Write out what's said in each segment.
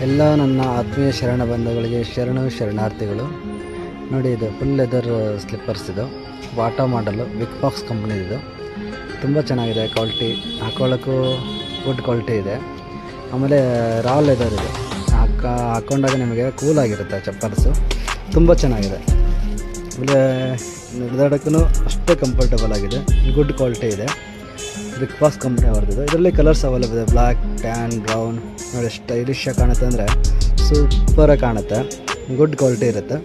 ಎಲ್ಲ ನನ್ನ ಆತ್ಮೀಯ ಶರಣ ಬಂಧುಗಳಿಗೆ ಶರಣಾರ್ಥಿಗಳು. ನೋಡಿ, ಇದು ಫುಲ್ ಲೆದರ್ ಸ್ಲಿಪ್ಪರ್ಸ್. ಇದು ಬಾಟಾ ಮಾಡಲು ಬಿಗ್ ಬಾಕ್ಸ್ ಕಂಪ್ನಿದು. ತುಂಬ ಚೆನ್ನಾಗಿದೆ ಕ್ವಾಲಿಟಿ, ಹಾಕೊಳ್ಳೋಕ್ಕೂ ಗುಡ್ ಕ್ವಾಲಿಟಿ ಇದೆ. ಆಮೇಲೆ ರಾ ಲೆದರ್ ಇದೆ, ಹಾಕ್ಕೊಂಡಾಗ ನಿಮಗೆ ಕೂಲಾಗಿರುತ್ತೆ ಚಪ್ಪಲ್ಸು. ತುಂಬ ಚೆನ್ನಾಗಿದೆ. ಆಮೇಲೆ ನಡೆದಾಡೋಕ್ಕೂ ಅಷ್ಟೇ ಕಂಫರ್ಟಬಲ್ ಆಗಿದೆ, ಗುಡ್ ಕ್ವಾಲಿಟಿ ಇದೆ. ಬಿಗ್ ಬಾಕ್ಸ್ ಕಂಪ್ನಿ ಅವ್ರದ್ದು. ಇದರಲ್ಲಿ ಕಲರ್ಸ್ ಅವೈಲೇಬಲ್ ಇದೆ, ಬ್ಲ್ಯಾಕ್, ಟ್ಯಾನ್, ಬ್ರೌನ್. ನೋಡಿ ಸ್ಟೈಲಿಶ್ ಆಗಿ ಕಾಣುತ್ತೆ, ಅಂದರೆ ಸೂಪರಾಗಿ ಕಾಣುತ್ತೆ, ಗುಡ್ ಕ್ವಾಲಿಟಿ ಇರುತ್ತೆ.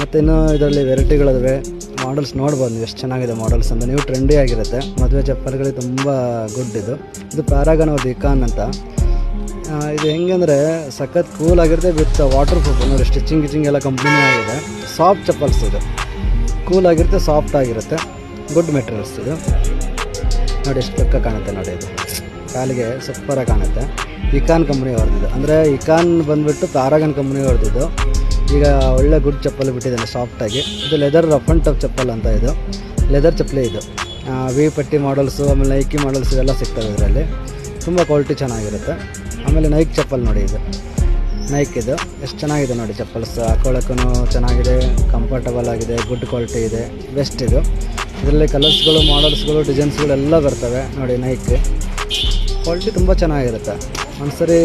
ಮತ್ತು ಇನ್ನು ಇದರಲ್ಲಿ ವೆರೈಟಿಗಳಿವೆ, ಮಾಡಲ್ಸ್ ನೋಡ್ಬೋದು ನೀವು ಎಷ್ಟು ಚೆನ್ನಾಗಿದೆ ಮಾಡಲ್ಸ್ ಅಂತ. ನೀವು ಟ್ರೆಂಡಿ ಆಗಿರುತ್ತೆ, ಮದುವೆ ಚಪ್ಪಲ್ಗಳಿಗೆ ತುಂಬ ಗುಡ್. ಇದು ಪ್ಯಾರಾಗನ್ ಅವ್ರದ್ದು ಇಕಾನ್ ಅಂತ. ಇದು ಹೆಂಗಂದರೆ ಸಖತ್ ಕೂಲ್ ಆಗಿರುತ್ತೆ, ವಿತ್ ವಾಟರ್ ಪ್ರೂಫ್. ನೋಡಿ ಸ್ಟಿಚಿಂಗ್ ಎಲ್ಲ ಕಂಪ್ನಿನೇ ಆಗಿದೆ. ಸಾಫ್ಟ್ ಚಪ್ಪಲ್ಸ್ ಇದು, ಕೂಲ್ ಆಗಿರುತ್ತೆ, ಸಾಫ್ಟ್ ಆಗಿರುತ್ತೆ, ಗುಡ್ ಮೆಟೀರಿಯಲ್ಸ್ ಇದು. ನೋಡಿ ಎಷ್ಟು ಪಕ್ಕ ಕಾಣುತ್ತೆ ನೋಡಿ, ಇದು ಕಾಲಿಗೆ ಸೂಪರಾಗಿ ಕಾಣುತ್ತೆ. ಇಕಾನ್ ಕಂಪ್ನಿ ಅವ್ರದ್ದು, ಅಂದರೆ ಇಕಾನ್ ಬಂದುಬಿಟ್ಟು ಪ್ಯಾರಾಗನ್ ಕಂಪ್ನಿ ಅವ್ರದ್ದು. ಈಗ ಒಳ್ಳೆ ಗುಡ್ ಚಪ್ಪಲ್ ಬಿಟ್ಟಿದ್ದಾನೆ ಸಾಫ್ಟಾಗಿ. ಇದು ಲೆದರ್ ರಫ್ ಆ್ಯಂಡ್ ಟಫ್ ಚಪ್ಪಲ್ ಅಂತ. ಇದು ಲೆದರ್ ಚಪ್ಪಲಿ. ಇದು ವಿ ಪಟ್ಟಿ ಮಾಡಲ್ಸು, ಆಮೇಲೆ ನೈಕಿ ಮಾಡಲ್ಸ್ ಇವೆಲ್ಲ ಸಿಗ್ತವೆ ಇದರಲ್ಲಿ. ತುಂಬ ಕ್ವಾಲಿಟಿ ಚೆನ್ನಾಗಿರುತ್ತೆ. ಆಮೇಲೆ ನೈಕ್ ಚಪ್ಪಲ್ ನೋಡಿ, ಇದು ನೈಕ್. ಇದು ಎಷ್ಟು ಚೆನ್ನಾಗಿದೆ ನೋಡಿ ಚಪ್ಪಲ್ಸ್, ಹಾಕೊಳ್ಳೋಕ್ಕೂ ಚೆನ್ನಾಗಿದೆ, ಕಂಫರ್ಟಬಲ್ ಆಗಿದೆ, ಗುಡ್ ಕ್ವಾಲಿಟಿ ಇದೆ, ಬೆಸ್ಟ್ ಇದು. ಇದರಲ್ಲಿ ಕಲರ್ಸ್ಗಳು, ಮಾಡಲ್ಸ್ಗಳು, ಡಿಸೈನ್ಸ್ಗಳು ಎಲ್ಲ ಬರ್ತವೆ ನೋಡಿ. ನೈಕ್ ಕ್ವಾಲಿಟಿ ತುಂಬ ಚೆನ್ನಾಗಿರುತ್ತೆ. ಒಂದು ಸರಿ